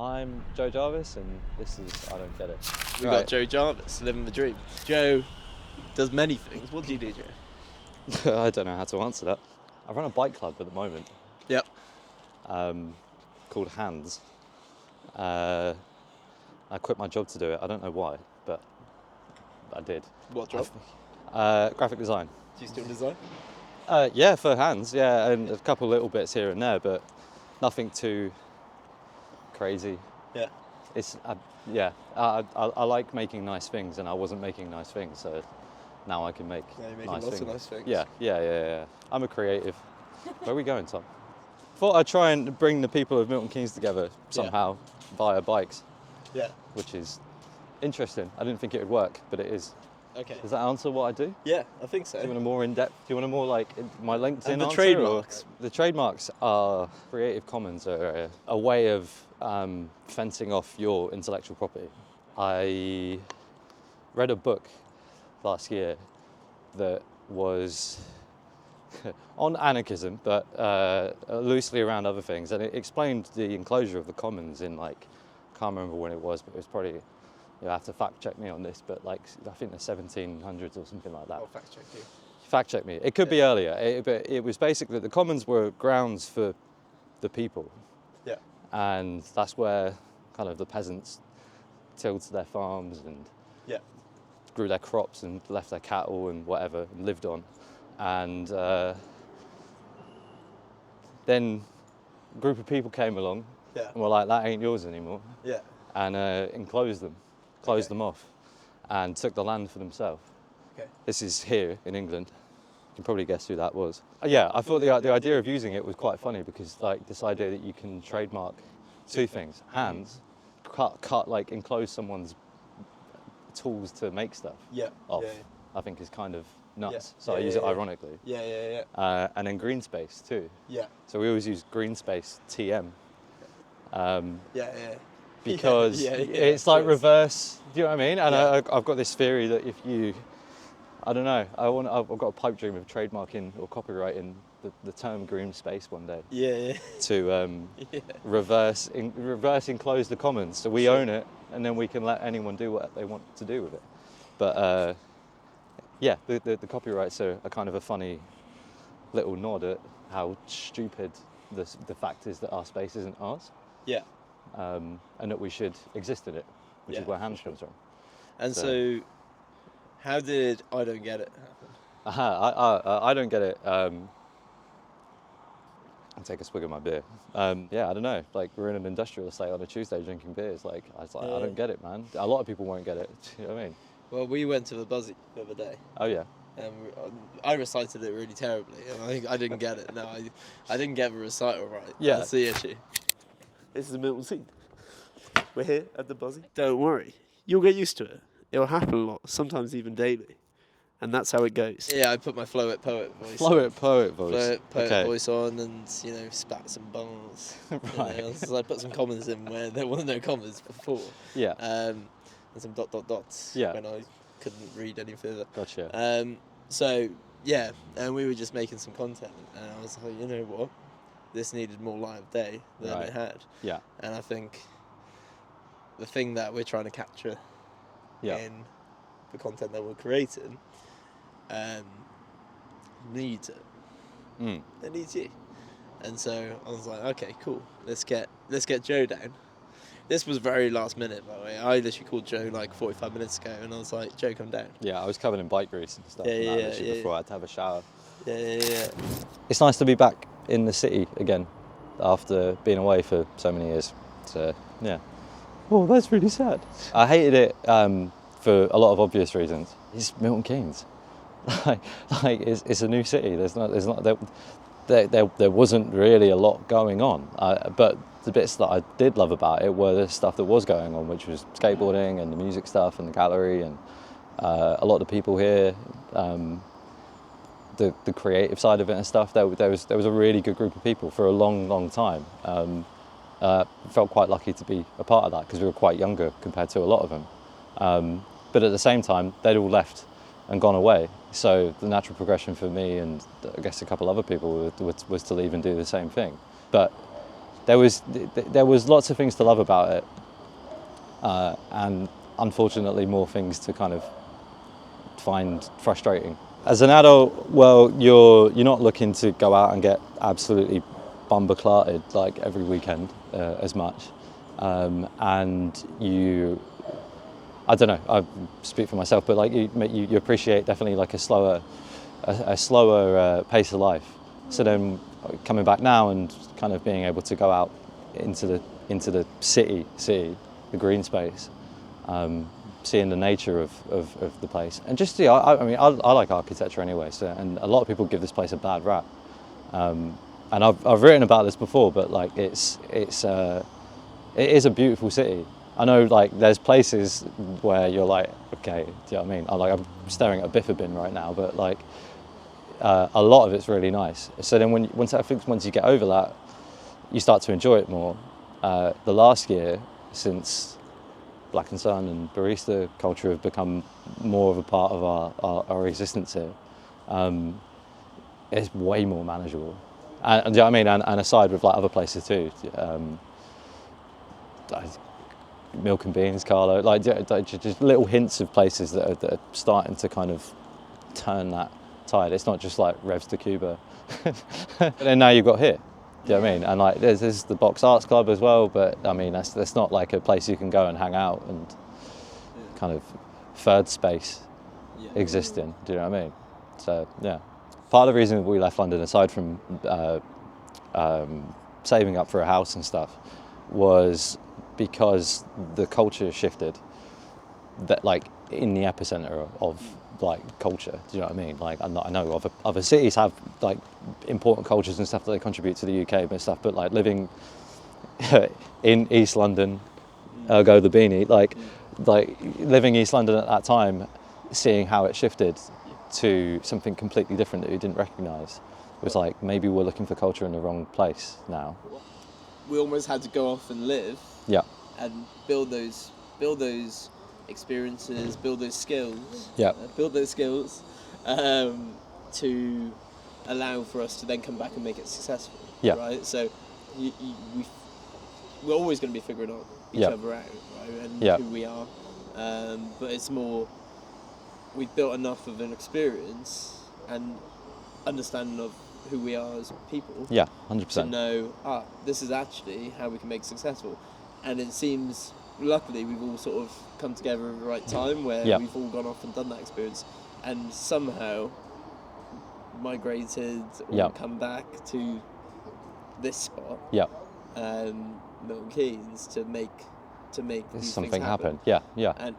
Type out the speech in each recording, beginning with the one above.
I'm Joe Jarvis, and this is I Don't Get It. We got Joe Jarvis, living the dream. Joe does many things. What do you do, Joe? I don't know how to answer that. I run a bike club at the moment. Yep. Called Hands. I quit my job to do it. I don't know why, but I did. What job? Graphic design. Do you still design? Yeah, for Hands, yeah, and a couple little bits here and there, but nothing too crazy. Yeah. It's I like making nice things, and I wasn't making nice things, so now I can make You're making nice lots things. of nice things. Yeah. I'm a creative. Where are we going, Tom? Thought I'd try and bring the people of Milton Keynes together somehow via bikes. Yeah. Which is interesting. I didn't think it would work, but it is. Okay. Does that answer what I do? Yeah, I think so. Do you want a more in-depth? Do you want a more like my LinkedIn And the answer? trademarks? Or? The trademarks are Creative Commons are a way of fencing off your intellectual property. I read a book last year that was on anarchism, but loosely around other things, and it explained the enclosure of the commons in I can't remember when it was, but it was probably. You'll have to fact check me on this, but I think the 1700s or something like that. I'll fact check you. Fact check me. It could be earlier, but it was basically the commons were grounds for the people. Yeah. And that's where kind of the peasants tilled their farms and grew their crops and left their cattle and whatever and lived on. And then a group of people came along and were like, that ain't yours anymore. Yeah. And enclosed them. Closed them off and took the land for themselves. Okay. This is here in England. You can probably guess who that was. Yeah, I thought the idea of using it was quite funny because this idea that you can trademark two things. Hands, enclose someone's tools to make stuff off, I think is kind of nuts. So I use it ironically. Yeah. And then green space too. Yeah. So we always use green space, TM. Yeah. Because it's reverse, do you know what I mean? And I've got this theory that if you, I don't know, I've got a pipe dream of trademarking or copyrighting the term green space one day. Yeah. To reverse enclose the commons, so we own it, and then we can let anyone do what they want to do with it. But the copyrights are kind of a funny little nod at how stupid the fact is that our space isn't ours. Yeah. And that we should exist in it, which is where Hands comes from. And so, how did I Don't Get It happen? I don't get it. I'll take a swig of my beer. I don't know. We're in an industrial estate on a Tuesday drinking beers. I don't get it, man. A lot of people won't get it. Do you know what I mean? Well, we went to the Buzzy the other day. Oh yeah. And I recited it really terribly, and I didn't get it. No, I didn't get the recital right. Yeah. That's the issue. This is Milton Scene. We're here at the Buzzy. Don't worry, you'll get used to it. It'll happen a lot, sometimes even daily, and that's how it goes. Yeah, I put my Flow It Poet voice. Voice on, and spat some bars. Right. So I put some commas in where there were no commas before. Yeah. And some dots. Yeah. When I couldn't read any further. Gotcha. And we were just making some content, and I was like, you know what? This needed more light of day than it had. Yeah. And I think the thing that we're trying to capture in the content that we're creating needs it. It needs you. And so I was like, okay, cool. Let's get Joe down. This was very last minute, by the way. I literally called Joe 45 minutes ago, and I was like, Joe, come down. Yeah, I was covered in bike grease and stuff. Before I had to have a shower. Yeah. It's nice to be back in the city again after being away for so many years. So yeah. Oh, that's really sad. I hated it for a lot of obvious reasons. It's Milton Keynes. It's a new city. There wasn't really a lot going on. But the bits that I did love about it were the stuff that was going on, which was skateboarding and the music stuff and the gallery and a lot of the people here. The creative side of it and stuff. There was a really good group of people for a long time. Felt quite lucky to be a part of that because we were quite younger compared to a lot of them. But at the same time, they'd all left and gone away. So the natural progression for me and I guess a couple other people was to leave and do the same thing. But there was lots of things to love about it, and unfortunately more things to kind of find frustrating. As an adult, well, you're not looking to go out and get absolutely bumber-clarted like every weekend as much, and you, I don't know, I speak for myself, but like you appreciate definitely like a slower pace of life. So then coming back now and kind of being able to go out into the city, the green space, seeing the nature of the place, and just I mean I like architecture anyway. So, and a lot of people give this place a bad rap, and I've written about this before, but like it is a beautiful city. I know like there's places where you're like, okay, do you know what I mean? I'm staring at a biffa bin right now, but like a lot of it's really nice. So then once you get over that, you start to enjoy it more. The last year, since Black and Sun and barista culture have become more of a part of our existence here, it's way more manageable. And do you know what I mean? And aside with like other places too, Milk and Beans, Carlo, like just little hints of places that are starting to kind of turn that tide. It's not just like Revs to Cuba. But then now you've got here. Do you know what I mean? And like there's the Box Arts Club as well, but I mean that's not like a place you can go and hang out and kind of third space existing. Do you know what I mean? So yeah, part of the reason we left London, aside from saving up for a house and stuff, was because the culture shifted. That like in the epicenter of like culture, do you know what I mean? Like I know other cities have like important cultures and stuff that they contribute to the UK and stuff, but like living in East London, ergo the beanie, like living East London at that time, seeing how it shifted to something completely different that you didn't recognise, was like maybe we're looking for culture in the wrong place now. We almost had to go off and live, and build those experiences, build those skills, to allow for us to then come back and make it successful. Right. So we're always going to be figuring each other out, right, and who we are. But it's more, we've built enough of an experience and understanding of who we are as people. 100%. To know, this is actually how we can make it successful. And it seems, luckily, we've all sort of come together at the right time where we've all gone off and done that experience and somehow migrated or come back to this spot, Milton Keynes, to make these something things happen. And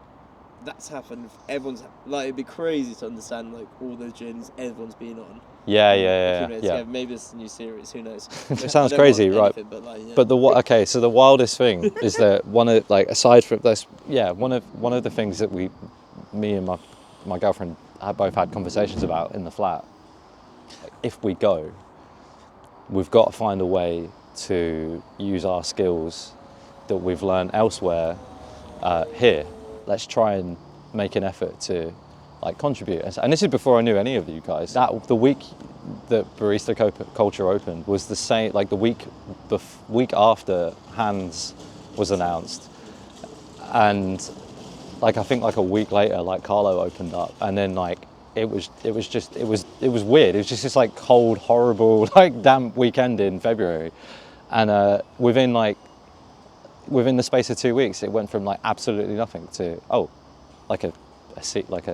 that's happened. Everyone's like, it'd be crazy to understand like all those journeys everyone's been on. Maybe it's a new series. Who knows? It sounds crazy, right? But so the wildest thing is that one of like aside from this, one of the things that me and my girlfriend both had conversations about in the flat. If we go, we've got to find a way to use our skills that we've learned elsewhere here. Let's try and make an effort to like contribute. And this is before I knew any of you guys. That the week that barista culture opened was the same, like the week after Hands was announced, and like I think like a week later, like Carlo opened up, and then like it was weird. It was just this like cold, horrible, like damp weekend in February, and within the space of 2 weeks, it went from like absolutely nothing to like a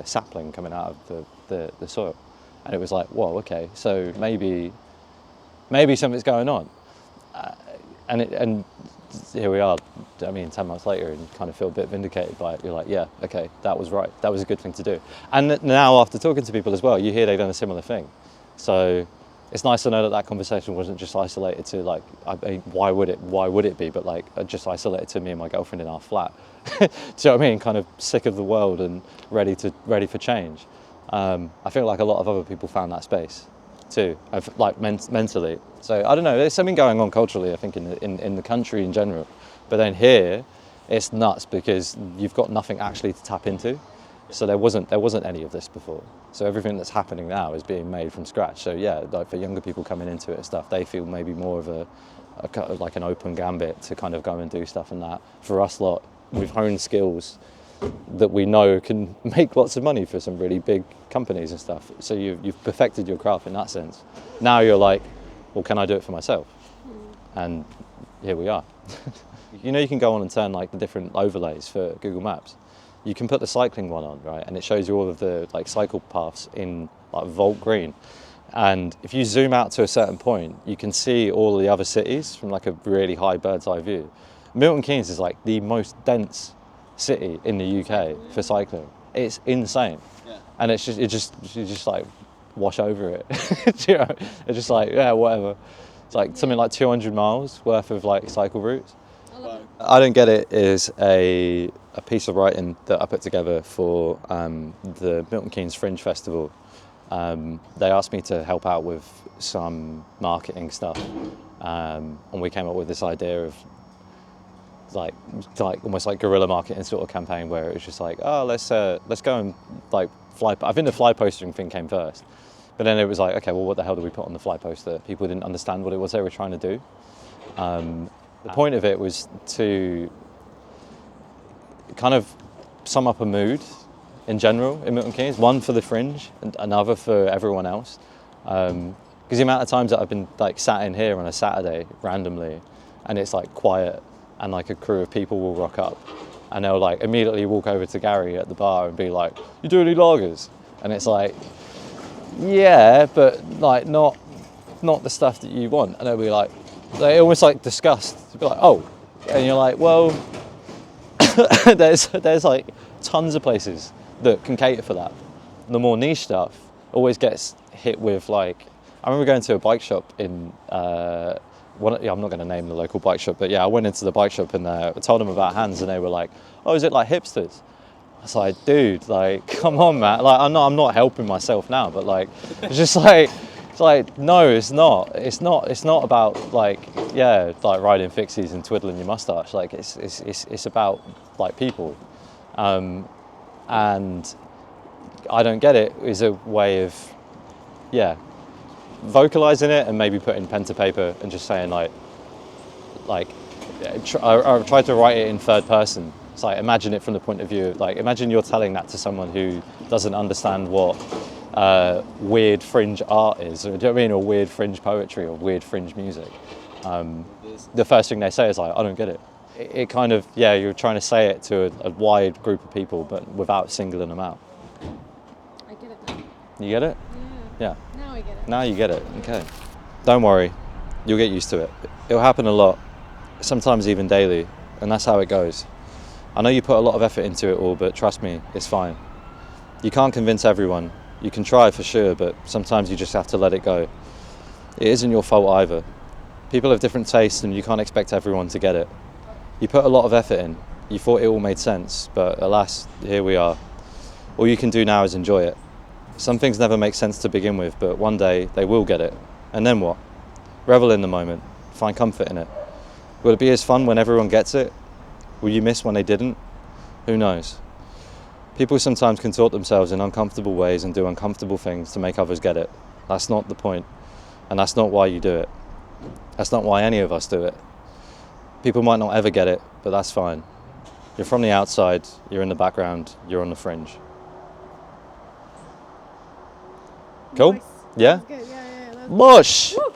sapling coming out of the soil, and it was like, whoa, okay, so maybe something's going on, and here we are. I mean, 10 months later, and you kind of feel a bit vindicated by it. You're like, yeah, okay, that was right. That was a good thing to do. And now, after talking to people as well, you hear they've done a similar thing. So it's nice to know that conversation wasn't just isolated to like, why would it be? But like just isolated to me and my girlfriend in our flat. Do you know what I mean? Kind of sick of the world and ready for change. I feel like a lot of other people found that space too, like mentally. So I don't know. There's something going on culturally, I think, in the country in general. But then here, it's nuts because you've got nothing actually to tap into. So there wasn't any of this before. So everything that's happening now is being made from scratch. So yeah, like for younger people coming into it and stuff, they feel maybe more of like an open gambit to kind of go and do stuff and that. For us lot, we've honed skills that we know can make lots of money for some really big companies and stuff. So you've perfected your craft in that sense. Now you're like, well, can I do it for myself? And here we are. You know, you can go on and turn like the different overlays for Google Maps. You can put the cycling one on, right? And it shows you all of the like cycle paths in like Volt Green. And if you zoom out to a certain point, you can see all the other cities from like a really high bird's eye view. Milton Keynes is like the most dense city in the UK for cycling. It's insane. Yeah. And you just like wash over it. You know, it's just like, yeah, whatever. It's like something like 200 miles worth of like cycle routes. I Don't Get It is a piece of writing that I put together for the Milton Keynes Fringe Festival. They asked me to help out with some marketing stuff, and we came up with this idea of like almost like guerrilla marketing sort of campaign where it was just like, oh, let's go and like fly. I think the fly posting thing came first, but then it was like, okay, well, what the hell do we put on the fly poster? People didn't understand what it was they were trying to do. The point of it was to kind of sum up a mood in general in Milton Keynes, one for the Fringe and another for everyone else. Because the amount of times that I've been like sat in here on a Saturday randomly and it's like quiet and like a crew of people will rock up and they'll like immediately walk over to Gary at the bar and be like, you do any lagers? And it's like, yeah, but like not the stuff that you want. And they'll be like, they almost like disgust. They'll be like, oh, and you're like, well, there's like tons of places that can cater for that. The more niche stuff always gets hit with like, I remember going to a bike shop in, I'm not going to name the local bike shop, but yeah, I went into the bike shop and told them about Hands and they were like, oh, is it like hipsters? I was like, dude, like, come on, man. Like, I'm not helping myself now, but like, it's just like, it's like, no, it's not. It's not about like, yeah, like riding fixies and twiddling your mustache. Like, it's about like people. And I Don't Get It is a way of, yeah, vocalizing it and maybe putting pen to paper and just saying like I tried to write it in third person. It's like, imagine it from the point of view of like, imagine you're telling that to someone who doesn't understand what weird fringe art is, or do you know what I mean, or weird fringe poetry or weird fringe music. The first thing they say is like, I don't get it. It kind of, yeah, you're trying to say it to a wide group of people, but without singling them out. I get it now. You get it? Yeah. Yeah. Now I get it. Now you get it, okay. Don't worry, you'll get used to it. It'll happen a lot, sometimes even daily, and that's how it goes. I know you put a lot of effort into it all, but trust me, it's fine. You can't convince everyone. You can try for sure, but sometimes you just have to let it go. It isn't your fault either. People have different tastes and you can't expect everyone to get it. You put a lot of effort in. You thought it all made sense, but alas, here we are. All you can do now is enjoy it. Some things never make sense to begin with, but one day they will get it. And then what? Revel in the moment. Find comfort in it. Will it be as fun when everyone gets it? Will you miss when they didn't? Who knows? People sometimes contort themselves in uncomfortable ways and do uncomfortable things to make others get it. That's not the point, and that's not why you do it. That's not why any of us do it. People might not ever get it, but that's fine. You're from the outside, you're in the background, you're on the fringe. Cool? Nice. Yeah? That's good. Yeah. Mush! Woo!